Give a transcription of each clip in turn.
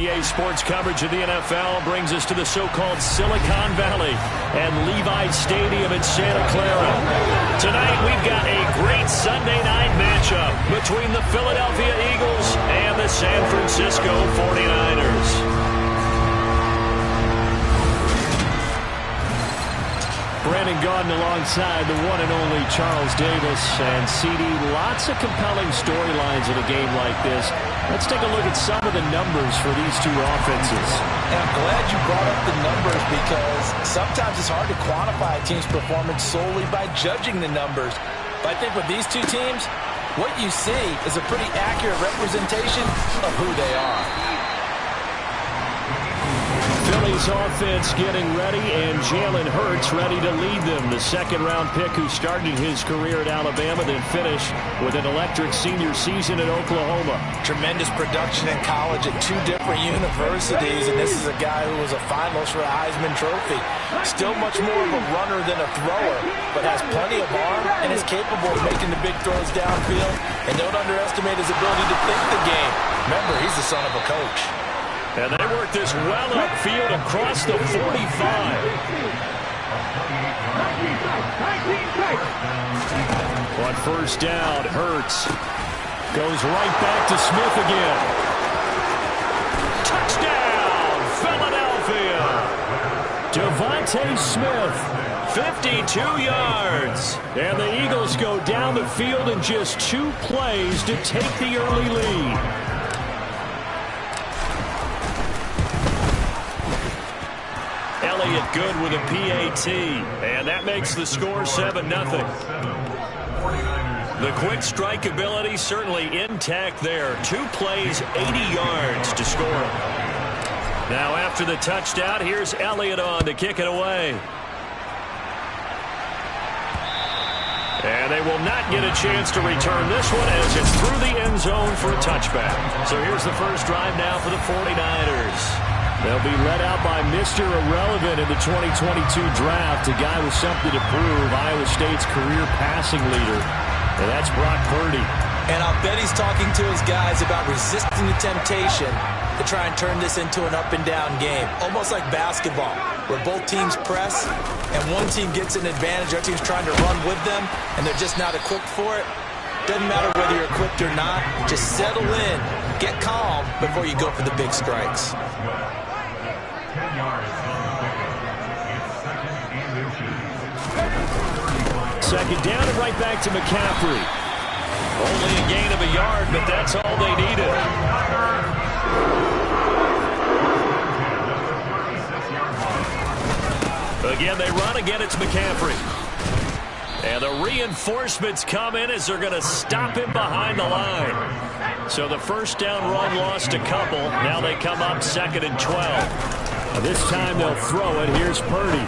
EA Sports coverage of the NFL brings us to the so-called Silicon Valley and Levi Stadium in Santa Clara. Tonight, we've got a great Sunday night matchup between the Philadelphia Eagles and the San Francisco 49ers. Brandon Gaudin alongside the one and only Charles Davis. And CD, lots of compelling storylines in a game like this. Let's take a look at some of the numbers for these two offenses. And I'm glad you brought up the numbers because sometimes it's hard to quantify a team's performance solely by judging the numbers. But I think with these two teams, what you see is a pretty accurate representation of who they are. Philly's offense getting ready, and Jalen Hurts ready to lead them. The second-round pick who started his career at Alabama, then finished with an electric senior season at Oklahoma. Tremendous production in college at two different universities, and this is a guy who was a finalist for a Heisman Trophy. Still much more of a runner than a thrower, but has plenty of arm and is capable of making the big throws downfield. And don't underestimate his ability to think the game. Remember, he's the son of a coach. And they work this well upfield across the 45. On first down, Hurts goes right back to Smith again. Touchdown, Philadelphia! Devontae Smith, 52 yards. And the Eagles go down the field in just 2 plays to take the early lead. Elliott good with a PAT, and that makes the score 7-0. The quick strike ability certainly intact there. 2 plays, 80 yards to score. Now after the touchdown, here's Elliott on to kick it away. And they will not get a chance to return this one as it's through the end zone for a touchback. So here's the first drive now for the 49ers. They'll be led out by Mr. Irrelevant in the 2022 draft, a guy with something to prove, Iowa State's career passing leader, and that's Brock Purdy. And I'll bet he's talking to his guys about resisting the temptation to try and turn this into an up-and-down game, almost like basketball, where both teams press, and one team gets an advantage, the other team's trying to run with them, and they're just not equipped for it. Doesn't matter whether you're equipped or not, just settle in, get calm before you go for the big strikes. Second down and right back to McCaffrey. Only a gain of a yard, but that's all they needed. Again, they run. Again, it's McCaffrey. And the reinforcements come in as they're going to stop him behind the line. So the first down run lost a couple. Now they come up 2nd and 12. This time they'll throw it. Here's Purdy.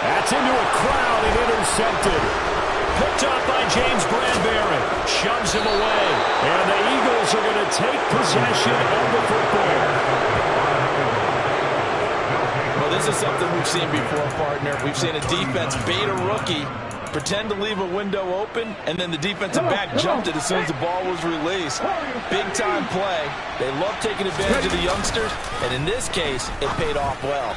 That's into a crowd and intercepted. Picked up by James Bradbury. Shoves him away. And the Eagles are going to take possession of the football. Well, this is something we've seen before, partner. We've seen a defense bait a rookie, pretend to leave a window open, and then the defensive back jumped it as soon as the ball was released. Big-time play. They love taking advantage of the youngsters, and in this case, it paid off well.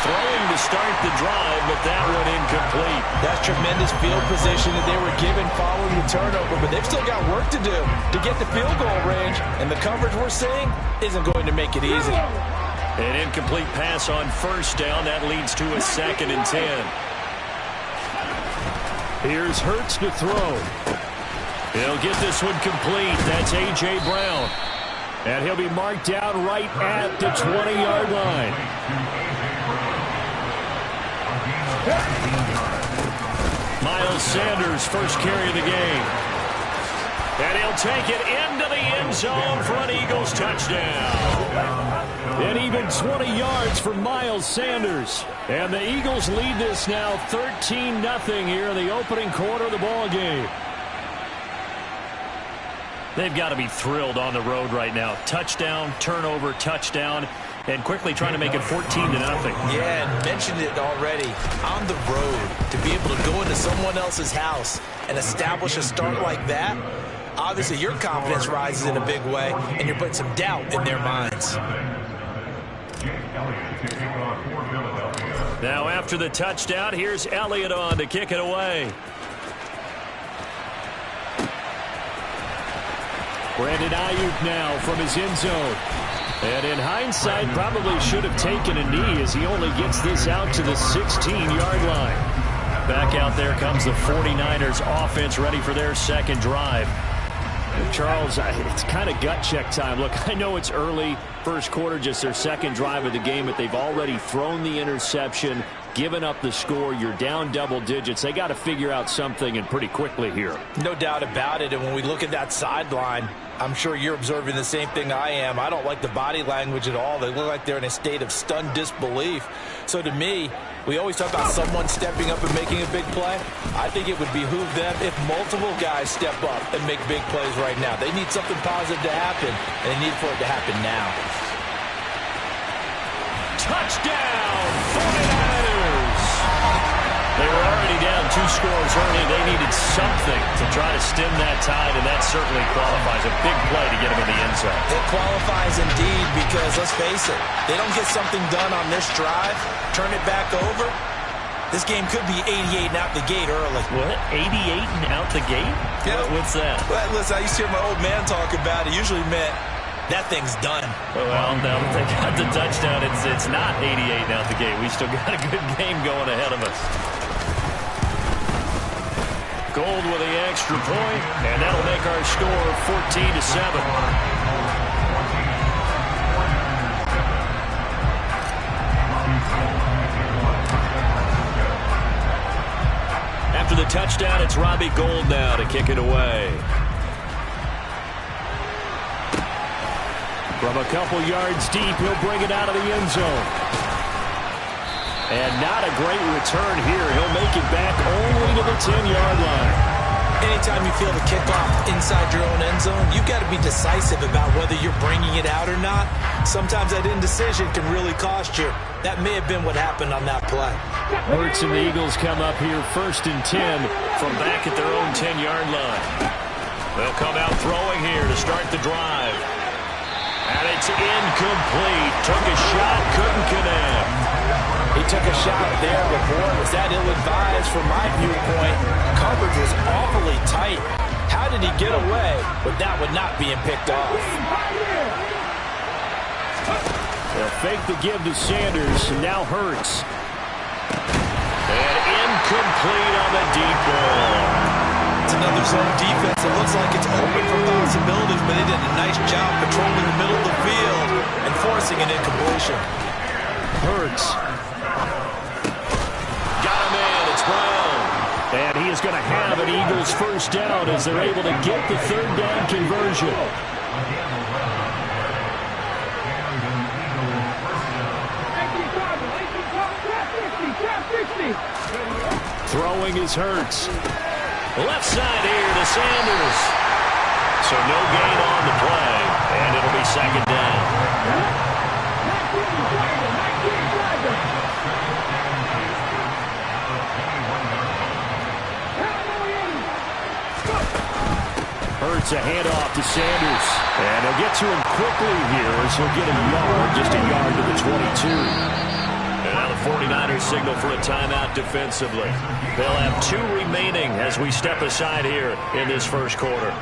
Throwing to start the drive, but that one incomplete. That's tremendous field position that they were given following the turnover, but they've still got work to do to get the field goal range, and the coverage we're seeing isn't going to make it easy. An incomplete pass on first down. That leads to a 2nd and 10. Here's Hurts to throw. He'll get this one complete. That's A.J. Brown. And he'll be marked down right at the 20-yard line. Miles Sanders, first carry of the game. And he'll take it into the end zone for an Eagles touchdown. And even 20 yards for Miles Sanders. And the Eagles lead this now 13-0 here in the opening quarter of the ball game. They've got to be thrilled on the road right now. Touchdown, turnover, touchdown, and quickly trying to make it 14-0. Yeah, and mentioned it already. On the road, to be able to go into someone else's house and establish a start like that, Obviously, your confidence rises in a big way, and you're putting some doubt in their minds. Now, after the touchdown, here's Elliott on to kick it away. Brandon Ayuk now from his end zone. And in hindsight, probably should have taken a knee as he only gets this out to the 16-yard line. Back out there comes the 49ers offense ready for their second drive. Charles, it's kind of gut check time. Look, I know it's early, first quarter, just their second drive of the game, but they've already thrown the interception, given up the score. You're down double digits. They got to figure out something, and pretty quickly here. No doubt about it. And when we look at that sideline, I'm sure you're observing the same thing I am. I don't like the body language at all. They look like they're in a state of stunned disbelief. So to me, we always talk about someone stepping up and making a big play. I think it would behoove them if multiple guys step up and make big plays right now. They need something positive to happen, and they need for it to happen now. Touchdown, 49ers! They were already down 2 scores early. They needed something to try to stem that tide, and that certainly qualifies. A big play to get them in the end zone. It qualifies indeed because, let's face it, they don't get something done on this drive, turn it back over, this game could be 88 and out the gate early. What? 88 and out the gate? Yeah. What's that? Well, listen, I used to hear my old man talk about it. Usually meant that thing's done. Well, now that they got the touchdown, it's not 88 and out the gate. We still got a good game going ahead of us. Gold with the extra point, and that'll make our score 14-7. After the touchdown, it's Robbie Gould now to kick it away. From a couple yards deep, he'll bring it out of the end zone. And not a great return here. He'll make it back only to the 10-yard line. Anytime you feel the kickoff inside your own end zone, you've got to be decisive about whether you're bringing it out or not. Sometimes that indecision can really cost you. That may have been what happened on that play. Hurts and the Eagles come up here 1st and 10 from back at their own 10-yard line. They'll come out throwing here to start the drive. And it's incomplete. Took a shot, couldn't connect. He took a shot there, but boy, was that ill-advised from my viewpoint. Coverage was awfully tight. How did he get away with that one not being picked off? They'll fake the give to Sanders, and now Hurts. And incomplete on the deep ball. It's another zone defense. It looks like it's open for possibilities, but they did a nice job patrolling the middle of the field and forcing an incompletion. Hurts. And he is going to have an Eagles first down as they're able to get the 3rd down conversion. Throwing is Hurts. Left side here to Sanders. So no gain on the play, and it'll be 2nd down. Hurts a handoff to Sanders. And he'll get to him quickly here as he'll get a yard, just a yard to the 22. And now the 49ers signal for a timeout defensively. They'll have 2 remaining as we step aside here in this first quarter.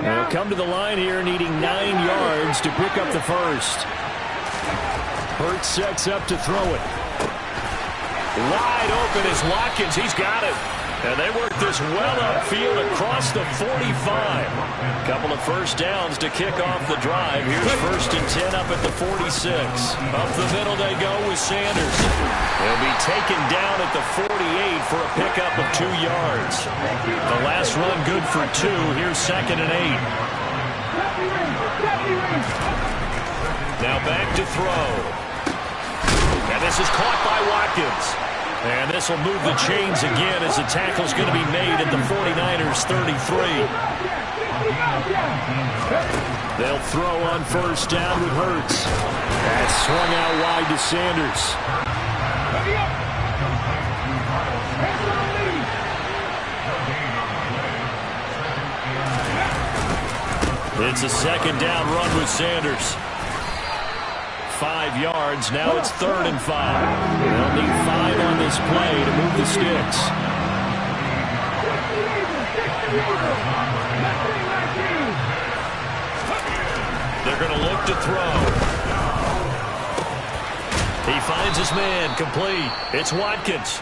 They'll come to the line here needing 9 yards to pick up the first. Hurts sets up to throw it. Wide open is Watkins. He's got it. And they work this well upfield across the 45. Couple of first downs to kick off the drive. Here's 1st and 10 up at the 46. Up the middle they go with Sanders. They'll be taken down at the 48 for a pickup of 2 yards. The last run good for 2. Here's 2nd and 8. Now back to throw. And this is caught by Watkins. And this will move the chains again as the tackle's going to be made at the 49ers 33. They'll throw on first down with Hurts. That's swung out wide to Sanders. It's a second down run with Sanders. 5 yards. Now it's 3rd and 5. They'll need 5 on this play to move the sticks. They're going to look to throw. He finds his man, complete. It's Watkins.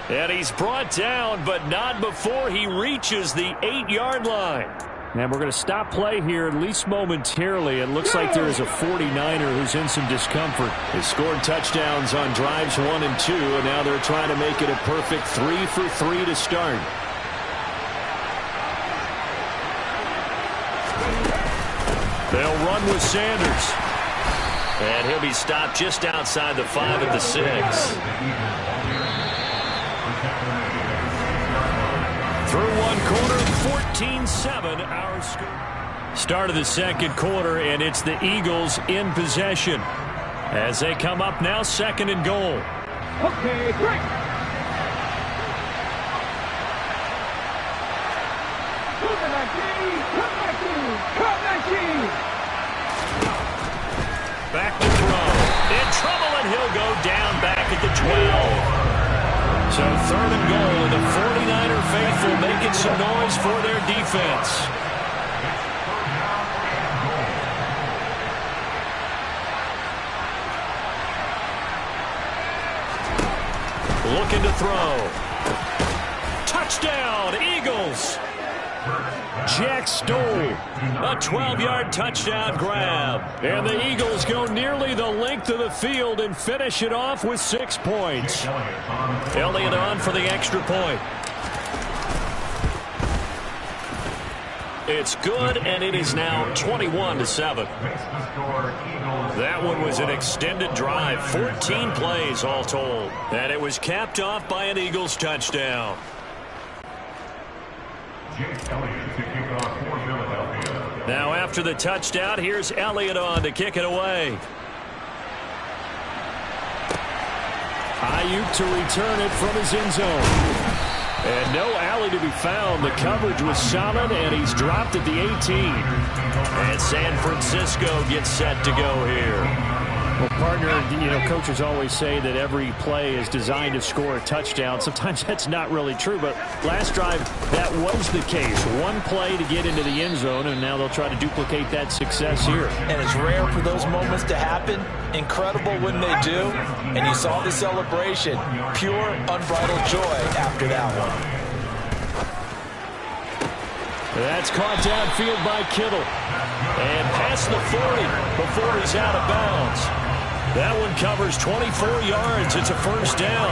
And he's brought down, but not before he reaches the 8-yard line. And we're going to stop play here, at least momentarily. It looks like there is a 49er who's in some discomfort. They scored touchdowns on drives 1 and 2, and now they're trying to make it a perfect 3 for 3 to start. They'll run with Sanders. And he'll be stopped just outside the 5 at the 6. Through one quarter, 14-7 our score. Start of the second quarter, and it's the Eagles in possession. As they come up now, 2nd and goal. Okay, great. Back to throw. In trouble, and he'll go down back at the 12. So 3rd and goal, and the 49er faithful making some noise for their defense. Looking to throw. Touchdown, Eagles. Jack Stoll, a 12-yard touchdown grab. And the Eagles go nearly the length of the field and finish it off with 6 points. Elliott on for the extra point. It's good, and it is now 21-7. That one was an extended drive, 14 plays all told. And it was capped off by an Eagles touchdown. Now after the touchdown, here's Elliott on to kick it away. Ayuk to return it from his end zone. And no alley to be found. The coverage was solid, and he's dropped at the 18. And San Francisco gets set to go here. Well, partner, coaches always say that every play is designed to score a touchdown. Sometimes that's not really true, but last drive, that was the case. One play to get into the end zone, and now they'll try to duplicate that success here. And it's rare for those moments to happen. Incredible when they do. And you saw the celebration. Pure, unbridled joy after that one. That's caught downfield by Kittle. And past the 40 before he's out of bounds. That one covers 24 yards. It's a first down.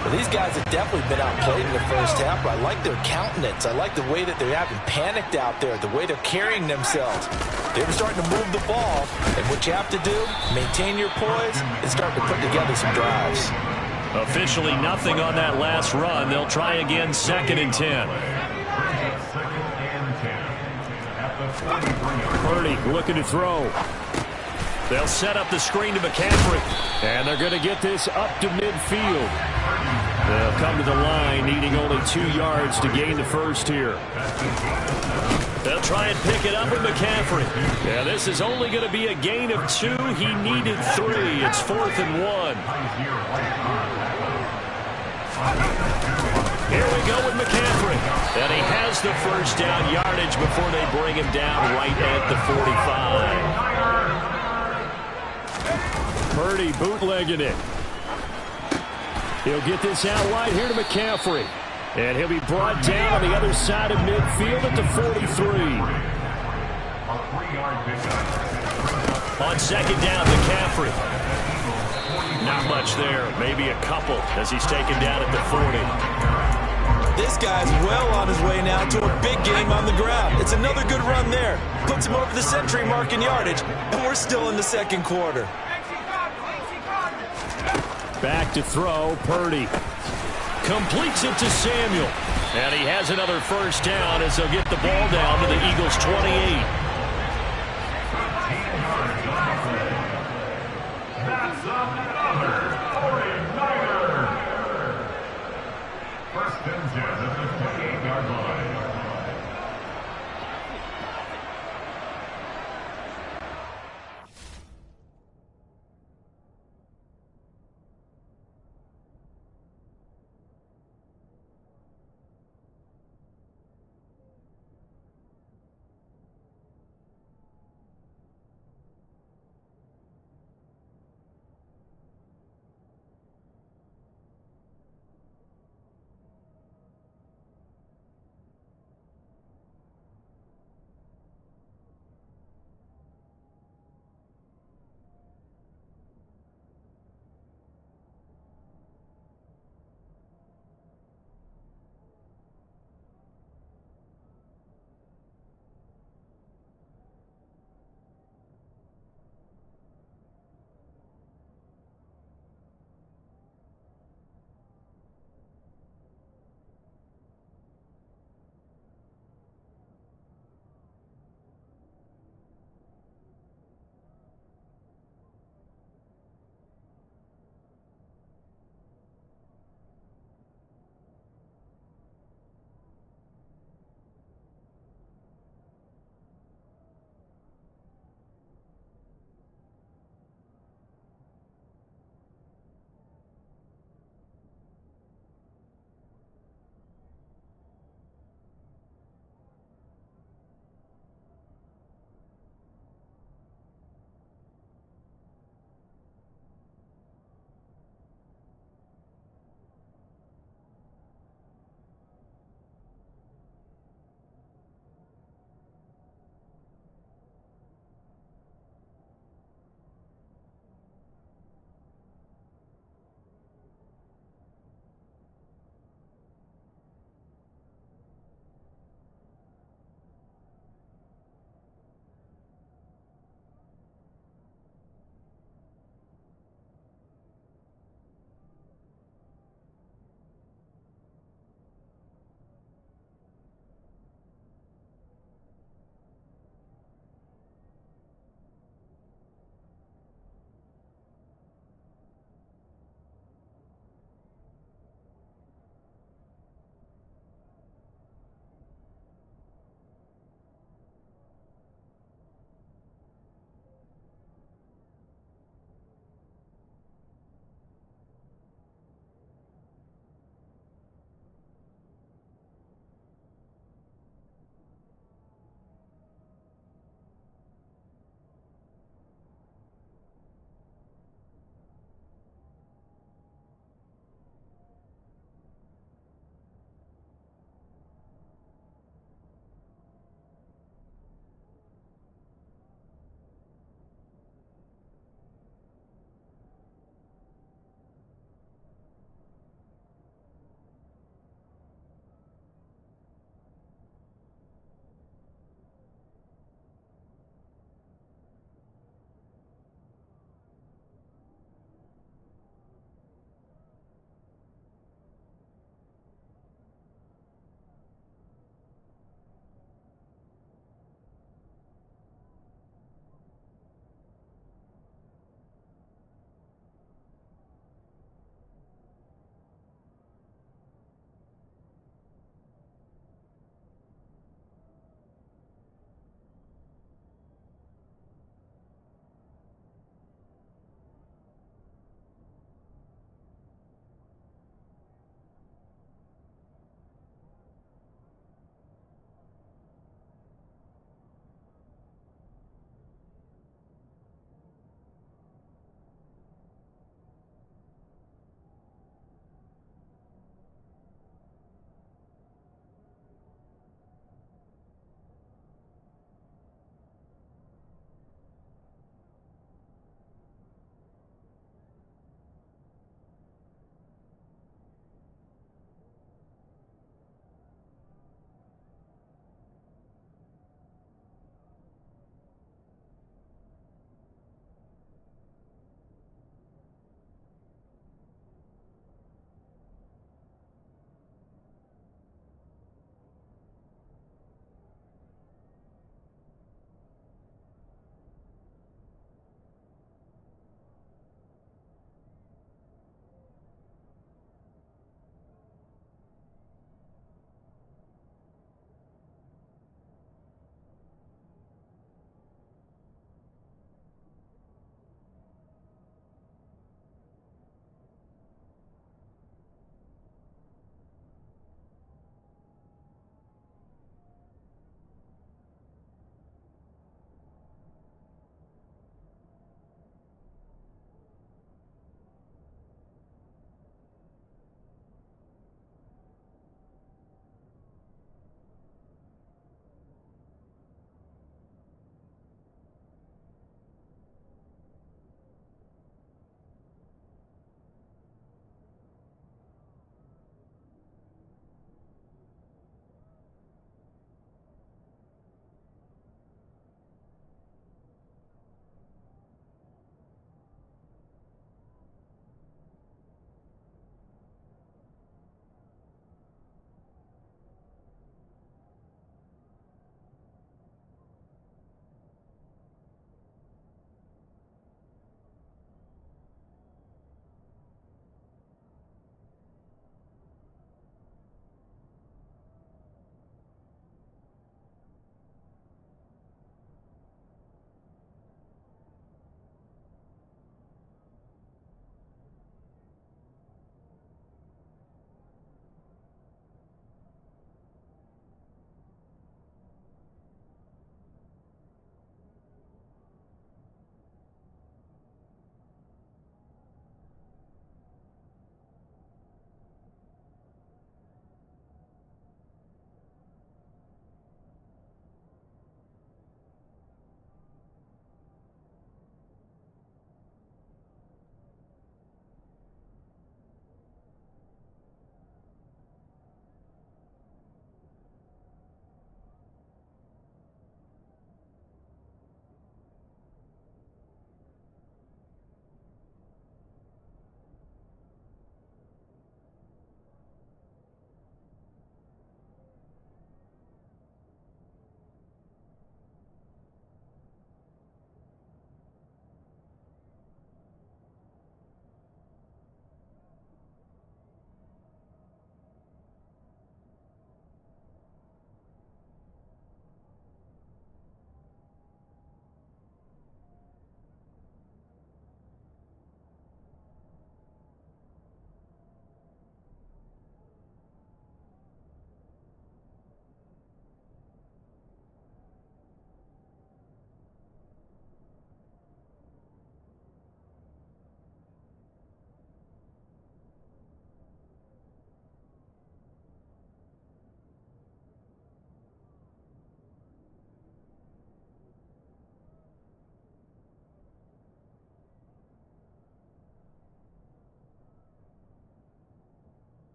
Well, these guys have definitely been outplayed in the first half, but I like their countenance. I like the way that they're having panicked out there, the way they're carrying themselves. They're starting to move the ball, and what you have to do, maintain your poise, and start to put together some drives. Officially nothing on that last run. They'll try again, 2nd and 10. Purdy looking to throw. They'll set up the screen to McCaffrey. And they're going to get this up to midfield. They'll come to the line, needing only 2 yards to gain the first here. They'll try and pick it up with McCaffrey. Yeah, this is only going to be a gain of 2. He needed 3. It's 4th and 1. Here we go with McCaffrey. And he has the first down yardage before they bring him down right at the 45. Purdy bootlegging it. He'll get this out wide here to McCaffrey. And he'll be brought down on the other side of midfield at the 43. On 2nd down, McCaffrey. Not much there. Maybe a couple as he's taken down at the 40. This guy's well on his way now to a big game on the ground. It's another good run there. Puts him over the century mark in yardage, and we're still in the second quarter. Back to throw, Purdy. Completes it to Samuel. And he has another first down as they'll get the ball down to the Eagles' 28.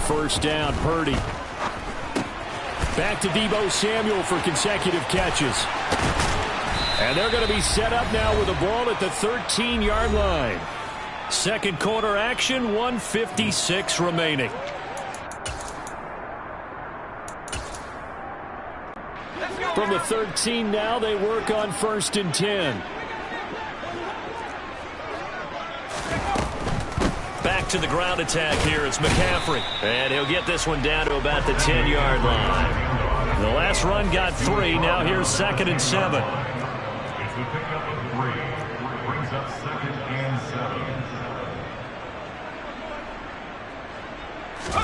first down. Purdy. Back to Deebo Samuel for consecutive catches. And they're going to be set up now with the ball at the 13-yard line. Second quarter action, 1:56 remaining. From the 13 now, they work on 1st and 10. Back to the ground attack here. It's McCaffrey. And he'll get this one down to about the 10-yard line. The last run got 3. Now here's 2nd and 7. It's the pickup of 3. Brings up 2nd and 7.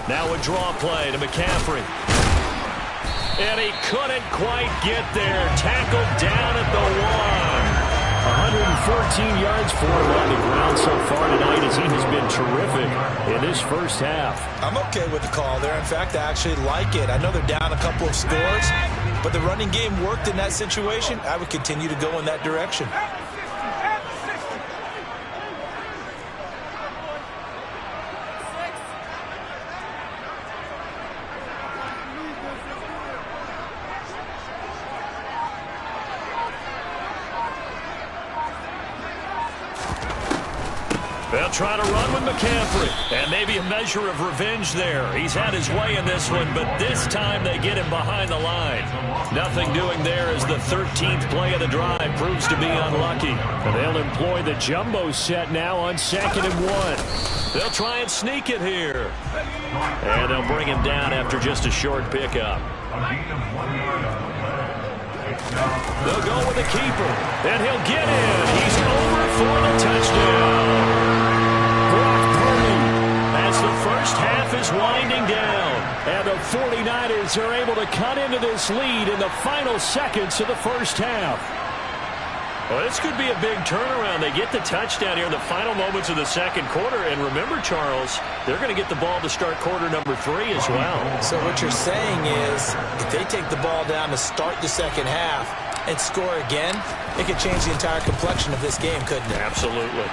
Now a draw play to McCaffrey. And he couldn't quite get there. Tackled down at the 1. 114 yards for him on the ground so far tonight as he has been terrific in this first half. I'm okay with the call there. In fact, I actually like it. I know they're down a couple of scores, but the running game worked in that situation. I would continue to go in that direction. They'll try to run with McCaffrey. And maybe a measure of revenge there. He's had his way in this one, but this time they get him behind the line. Nothing doing there as the 13th play of the drive proves to be unlucky. And they'll employ the jumbo set now on 2nd and 1. They'll try and sneak it here. And they'll bring him down after just a short pickup. They'll go with the keeper. And he'll get in. He's over for the touchdown. As the first half is winding down, and the 49ers are able to cut into this lead in the final seconds of the first half. Well, this could be a big turnaround. They get the touchdown here in the final moments of the second quarter, and remember, Charles, they're going to get the ball to start quarter number 3 as well. So what you're saying is, if they take the ball down to start the second half and score again, it could change the entire complexion of this game, couldn't it? Absolutely.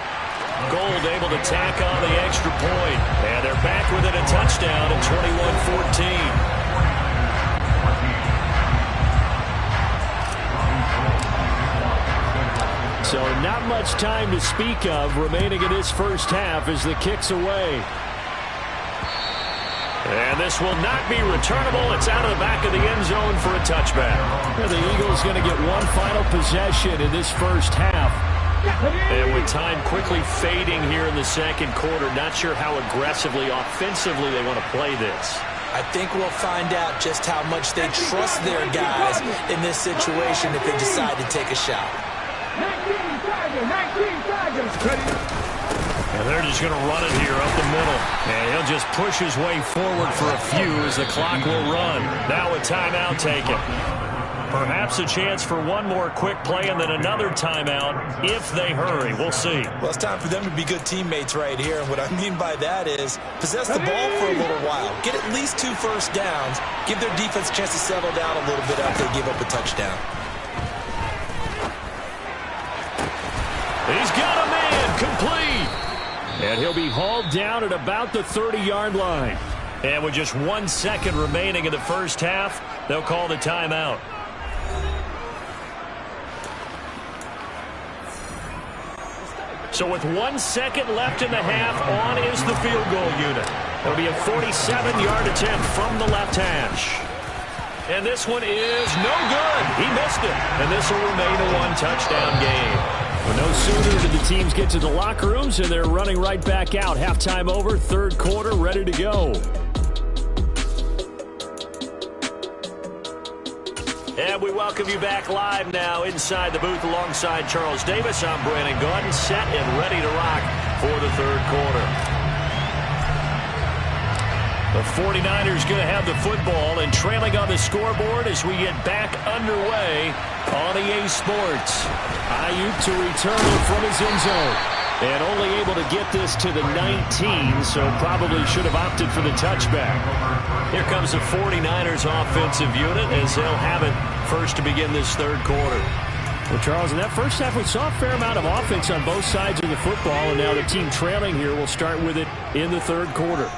Gold able to tack on the extra point. And they're back within a touchdown at 21-14. So not much time to speak of remaining in this first half as the kick's away. And this will not be returnable. It's out of the back of the end zone for a touchback. And the Eagles going to get one final possession in this first half. And with time quickly fading here in the second quarter, not sure how aggressively, offensively they want to play this. I think we'll find out just how much they trust their guys in this situation if they decide to take a shot. And they're just going to run it here up the middle. And he'll just push his way forward for a few as the clock will run. Now a timeout taken. Perhaps a chance for one more quick play and then another timeout if they hurry. We'll see. Well, it's time for them to be good teammates right here. And what I mean by that is possess the ball for a little while. Get at least 2 first downs. Give their defense a chance to settle down a little bit after they give up a touchdown. He's got a man complete. And he'll be hauled down at about the 30-yard line. And with just 1 second remaining in the first half, they'll call the timeout. So with 1 second left in the half, on is the field goal unit. It'll be a 47-yard attempt from the left hash. And this one is no good. He missed it. And this will remain a 1-touchdown game. Well, no sooner did the teams get to the locker rooms, and they're running right back out. Halftime over, third quarter, ready to go. And we welcome you back live now inside the booth alongside Charles Davis. I'm Brandon Gaudin, set and ready to rock for the third quarter. The 49ers going to have the football and trailing on the scoreboard as we get back underway on EA Sports. Ayuk to return it from his end zone. And only able to get this to the 19, so probably should have opted for the touchback. Here comes the 49ers offensive unit as they'll have it first to begin this third quarter. Well, Charles, in that first half, we saw a fair amount of offense on both sides of the football, and now the team trailing here will start with it in the third quarter.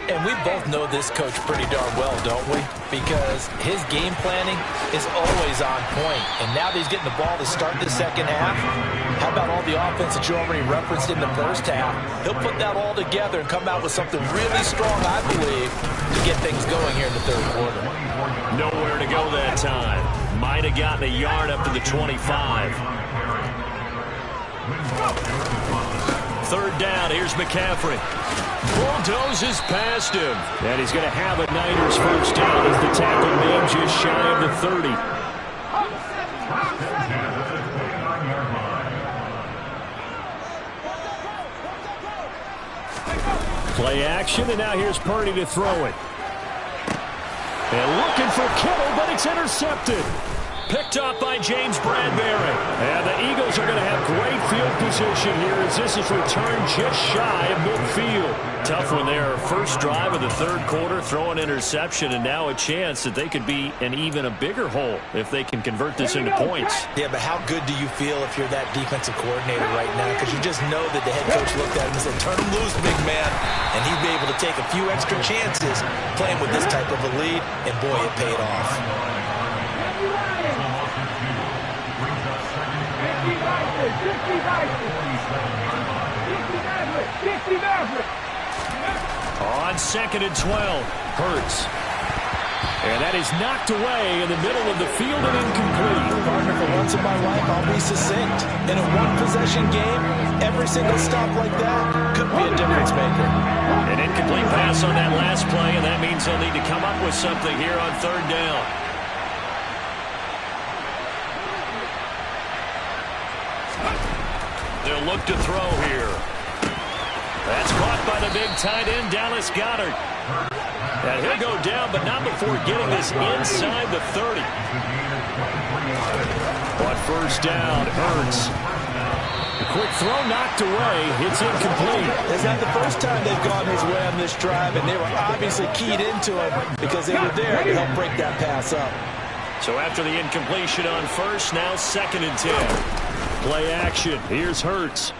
And we both know this coach pretty darn well, don't we? Because his game planning is always on point. And now that he's getting the ball to start the second half, how about all the offense that you already referenced in the first half? He'll put that all together and come out with something really strong, I believe, to get things going here in the third quarter. Nowhere to go that time. Might have gotten a yard up to the 25. Third down, here's McCaffrey. Bulldozes past him. And he's going to have a Niners first down as the tackle made just shy of the 30. Play action, and now here's Purdy to throw it. And looking for Kittle, but it's intercepted. Picked up by James Bradbury. And the Eagles are going to have great field position here as this is returned just shy of midfield. Tough one there. First drive of the third quarter, throw an interception, and now a chance that they could be in even a bigger hole if they can convert this into points. Yeah, but how good do you feel if you're that defensive coordinator right now? Because you just know that the head coach looked at him and said, turn him loose, big man. And he'd be able to take a few extra chances playing with this type of a lead, and boy, it paid off. On 2nd and 12, Hurts. And that is knocked away in the middle of the field and incomplete. Partner, for once in my life, I'll be succinct. In a one-possession game, every single stop like that could be a difference maker. An incomplete pass on that last play, and that means they'll need to come up with something here on third down. They'll look to throw here. That's caught by the big tight end, Dallas Goedert. And he'll go down, but not before getting this inside the 30. On first down, Hurts. A quick throw knocked away. It's incomplete. It's not the first time they've gone his way on this drive, and they were obviously keyed into it because they were there to help break that pass up. So after the incompletion on first, now 2nd and 10. Play action. Here's Hurts.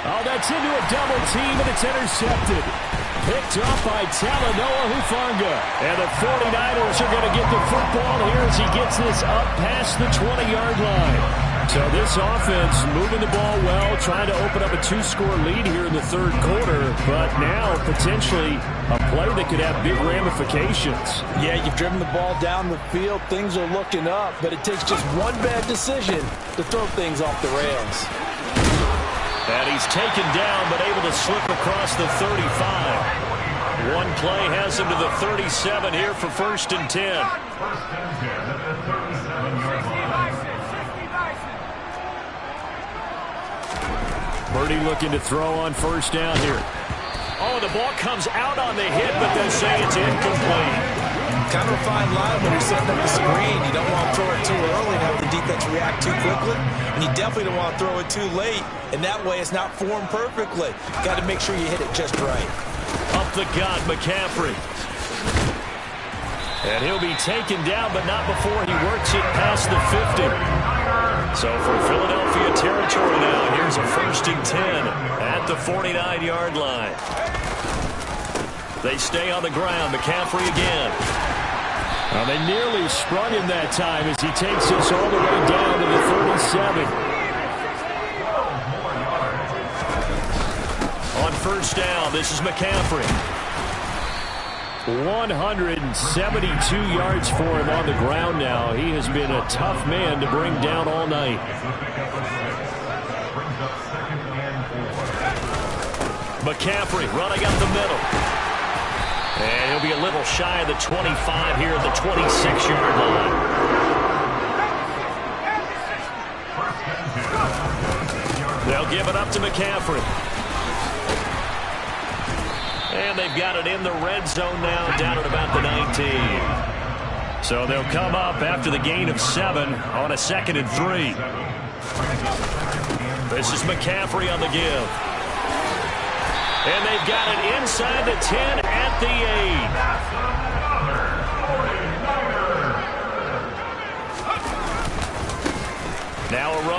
Oh, that's into a double team, and it's intercepted. Picked up by Talanoa Hufanga. And the 49ers are going to get the football here as he gets this up past the 20-yard line. So this offense moving the ball well, trying to open up a 2-score lead here in the third quarter, but now potentially a play that could have big ramifications. Yeah, you've driven the ball down the field. Things are looking up, but it takes just one bad decision to throw things off the rails. And he's taken down, but able to slip across the 35. One play has him to the 37 here for 1st and 10. First and 10 at the 37-yard line. Purdy looking to throw on first down here. Oh, the ball comes out on the hit, but they say it's incomplete. Kind of a fine line when you're setting up the screen. You don't want to throw it too early and have the defense react too quickly. And you definitely don't want to throw it too late. And that way it's not formed perfectly. Got to make sure you hit it just right. Up the gut, McCaffrey. And he'll be taken down, but not before he works it past the 50. So for Philadelphia territory now, here's a 1st and 10 at the 49-yard line. They stay on the ground. McCaffrey again. Well, they nearly sprung him that time as he takes this all the way down to the 37. On first down, this is McCaffrey. 172 yards for him on the ground now. He has been a tough man to bring down all night. McCaffrey running up the middle. And he'll be a little shy of the 25 here at the 26-yard line. They'll give it up to McCaffrey. And they've got it in the red zone now, down at about the 19. So they'll come up after the gain of 7 on a 2nd and 3. This is McCaffrey on the give. And they've got it inside the 10 at the 8. Now a run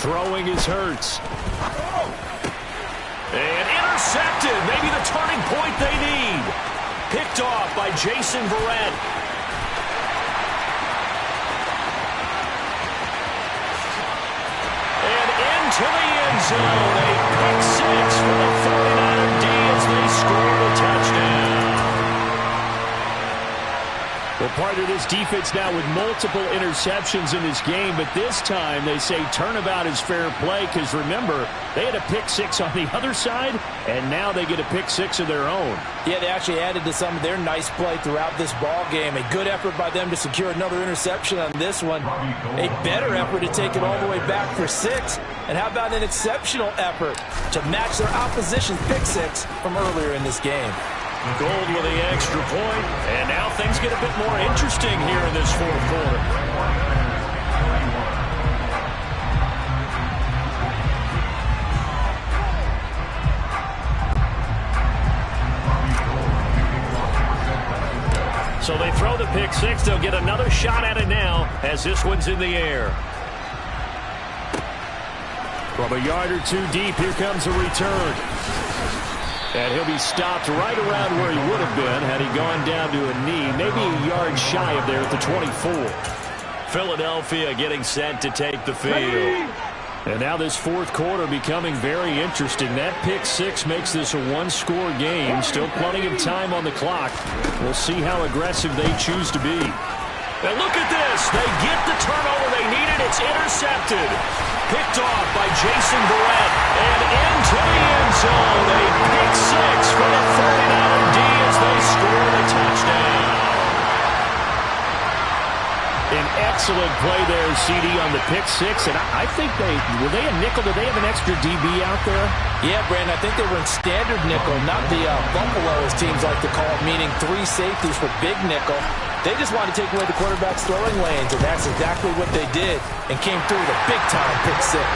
Throwing is Hurts. And intercepted. Maybe the turning point they need. Picked off by Jason Verrett. And into the end zone. A pick six for the 49er D as they score the touchdown. Well, part of this defense now with multiple interceptions in this game, but this time they say turnabout is fair play because, remember, they had a pick six on the other side, and now they get a pick six of their own. Yeah, they actually added to some of their nice play throughout this ball game. A good effort by them to secure another interception on this one. A better effort to take it all the way back for 6. And how about an exceptional effort to match their opposition's pick six from earlier in this game? Gold with the extra point, and now things get a bit more interesting here in this fourth quarter. So they throw the pick six. They'll get another shot at it now as this one's in the air. From a yard or two deep, here comes a return. And he'll be stopped right around where he would have been had he gone down to a knee, maybe a yard shy of there at the 24. Philadelphia getting set to take the field. And now this fourth quarter becoming very interesting. That pick six makes this a one-score game. Still plenty of time on the clock. We'll see how aggressive they choose to be. And look at this. They get the turnover they needed. It's intercepted. Picked off by Jason Verrett. And into the end zone. A pick six for the 49er D as they score the touchdown. An excellent play there, CD, on the pick six. And I think were they a nickel? Did they have an extra DB out there? Yeah, Brandon, I think they were in standard nickel, not the buffalo, as teams like to call it, meaning 3 safeties for big nickel. They just wanted to take away the quarterback's throwing lanes, and that's exactly what they did, and came through with a big-time pick six.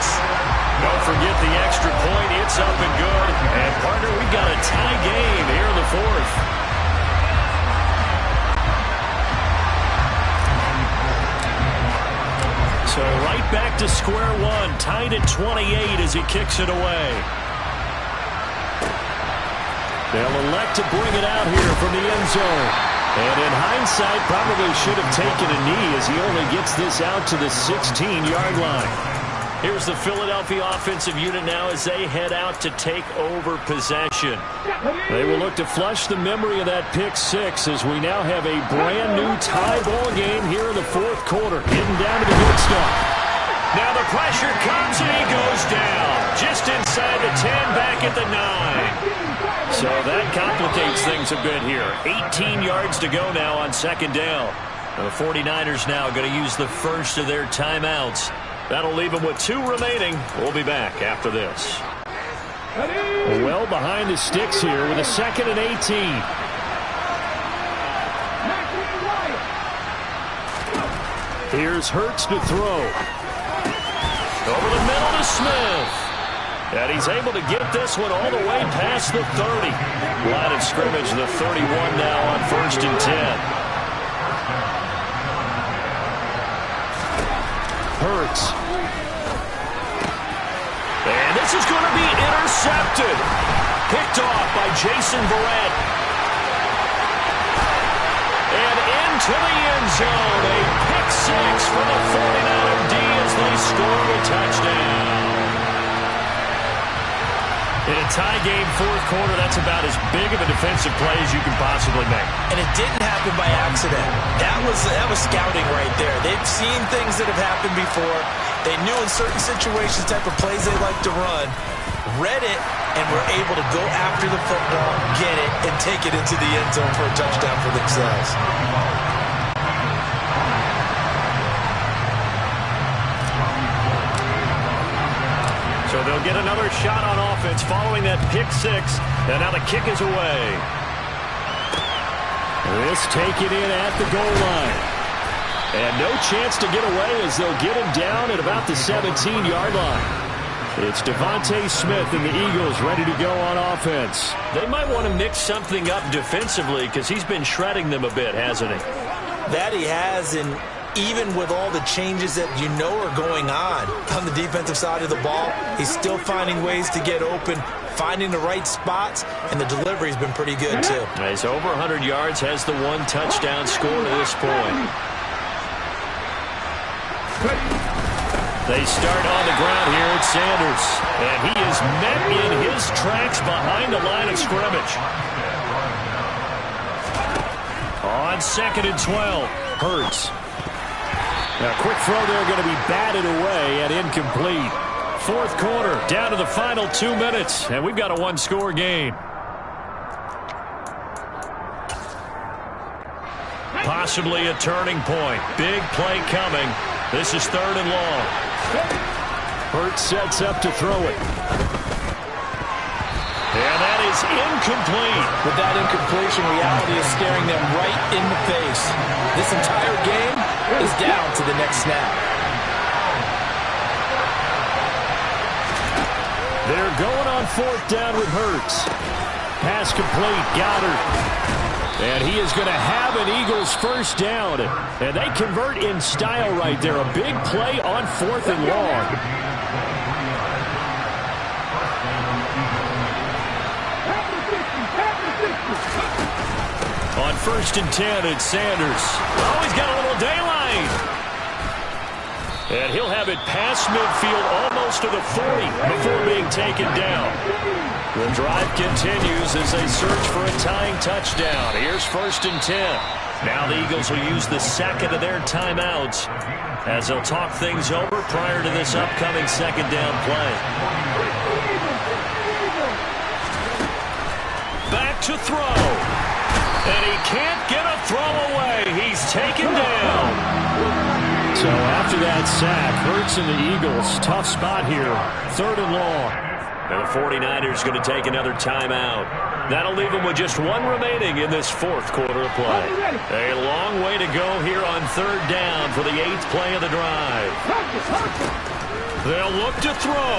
Don't forget the extra point. It's up and good. And, partner, we've got a tie game here in the fourth. So right back to square one, tied at 28 as he kicks it away. They'll elect to bring it out here from the end zone. And in hindsight, probably should have taken a knee as he only gets this out to the 16-yard line. Here's the Philadelphia offensive unit now as they head out to take over possession. They will look to flush the memory of that pick six as we now have a brand-new tie ball game here in the fourth quarter. Getting down to the good stuff. Now the pressure comes and he goes down. Just inside the 10, back at the 9. So that complicates things a bit here. 18 yards to go now on second down. The 49ers now going to use the first of their timeouts. That'll leave them with 2 remaining. We'll be back after this. Well behind the sticks here with a 2nd and 18. Here's Hurts to throw. Over the middle to Smith. And he's able to get this one all the way past the 30. Line of scrimmage, the 31 now on 1st and 10. Hurts. And this is going to be intercepted. Picked off by Jason Verrett. And into the end zone. A pick six for the 49er D as they score the touchdown. In a tie game, fourth quarter, that's about as big of a defensive play as you can possibly make. And it didn't happen by accident. That was scouting right there. They've seen things that have happened before. They knew in certain situations the type of plays they like to run, read it, and were able to go after the football, get it, and take it into the end zone for a touchdown for themselves. So they'll get another shot on offense following that pick six. And now the kick is away. This taken in at the goal line. And no chance to get away as they'll get him down at about the 17-yard line. It's Devontae Smith and the Eagles ready to go on offense. They might want to mix something up defensively because he's been shredding them a bit, hasn't he? That he has, and even with all the changes that you know are going on the defensive side of the ball, he's still finding ways to get open, finding the right spots, and the delivery's been pretty good, too. He's over 100 yards, has the 1 touchdown score to this point. They start on the ground here at Sanders, and he is met in his tracks behind the line of scrimmage. On 2nd and 12, Hurts. A quick throw there going to be batted away and incomplete. 4th quarter, down to the final 2 minutes, and we've got a 1-score game. Possibly a turning point. Big play coming. This is 3rd and long. Hurts sets up to throw it. And that is incomplete. With that incompletion, reality is staring them right in the face. This entire game is down to the next snap. They're going on 4th down with Hurts. Pass complete. Goddard. And he is going to have an Eagles 1st down. And they convert in style right there. A big play on 4th and long. On 1st and 10, it's Sanders. Oh, he's got a little daylight. And he'll have it past midfield almost to the 40 before being taken down. The drive continues as they search for a tying touchdown. Here's 1st and 10. Now the Eagles will use the 2nd of their timeouts as they'll talk things over prior to this upcoming 2nd down play. Back to throw. And he can't get a throw away. He's taken down. So after that sack, Hurts and the Eagles, tough spot here. 3rd and long. And the 49ers going to take another timeout. That'll leave them with just 1 remaining in this 4th quarter of play. A long way to go here on 3rd down for the 8th play of the drive. They'll look to throw.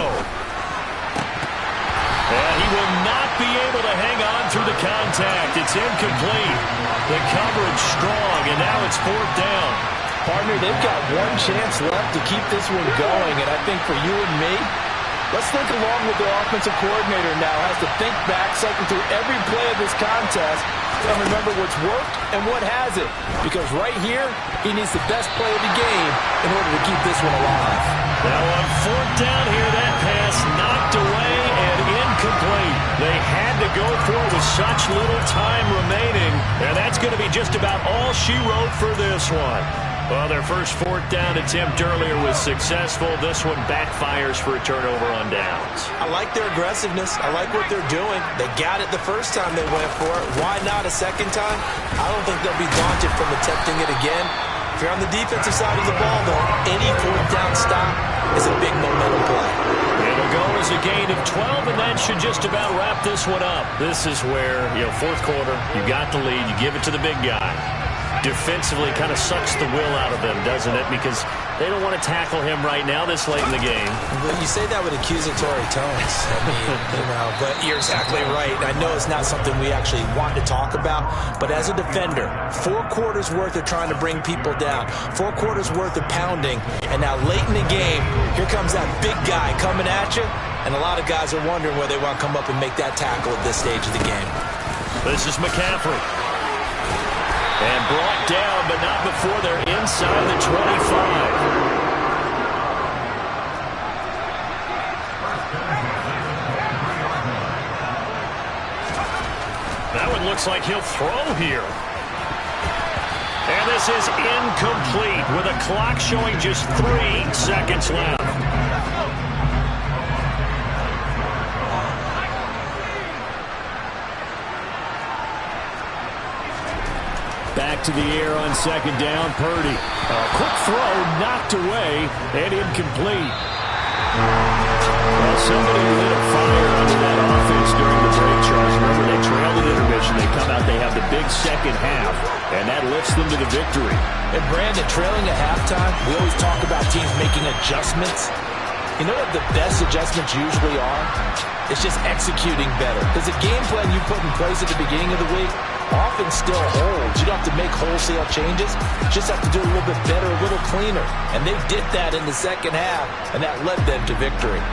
And he will not be able to hang on through the contact. It's incomplete. The coverage strong, and now it's 4th down. Partner, they've got 1 chance left to keep this one going, and I think for you and me, let's think along with the offensive coordinator now. Has to think back, cycle through every play of this contest, and remember what's worked and what hasn't. Because right here, he needs the best play of the game in order to keep this one alive. Now on 4th down here, that pass knocked away and incomplete. They had to go for it with such little time remaining, and that's going to be just about all she wrote for this one. Well, their first 4th down attempt earlier was successful. This one backfires for a turnover on downs. I like their aggressiveness. I like what they're doing. They got it the first time they went for it. Why not a second time? I don't think they'll be daunted from attempting it again. If you're on the defensive side of the ball, though, any 4th down stop is a big momentum play. It'll go as a gain of 12, and that should just about wrap this one up. This is where, 4th quarter, you got the lead, you give it to the big guy. Defensively kind of sucks the will out of them, doesn't it? Because they don't want to tackle him right now this late in the game. Well, you say that with accusatory tones. I mean, but you're exactly right. I know it's not something we actually want to talk about, but as a defender, 4 quarters worth of trying to bring people down, 4 quarters worth of pounding, and now late in the game, here comes that big guy coming at you, and a lot of guys are wondering whether they want to come up and make that tackle at this stage of the game. This is McCaffrey. And brought down, but not before they're inside the 25. That one looks like he'll throw here. And this is incomplete with a clock showing just 3 seconds left. Back to the air on 2nd down, Purdy. A quick throw knocked away and incomplete. Well, somebody lit a fire under that offense during the break, Charles. Remember, they trailed at intermission. They come out, they have the big second half, and that lifts them to the victory. And Brandon, trailing at halftime, we always talk about teams making adjustments. You know what the best adjustments usually are? It's just executing better. Because the game plan you put in place at the beginning of the week often still holds. You don't have to make wholesale changes. You just have to do it a little bit better, a little cleaner. And they did that in the second half, and that led them to victory.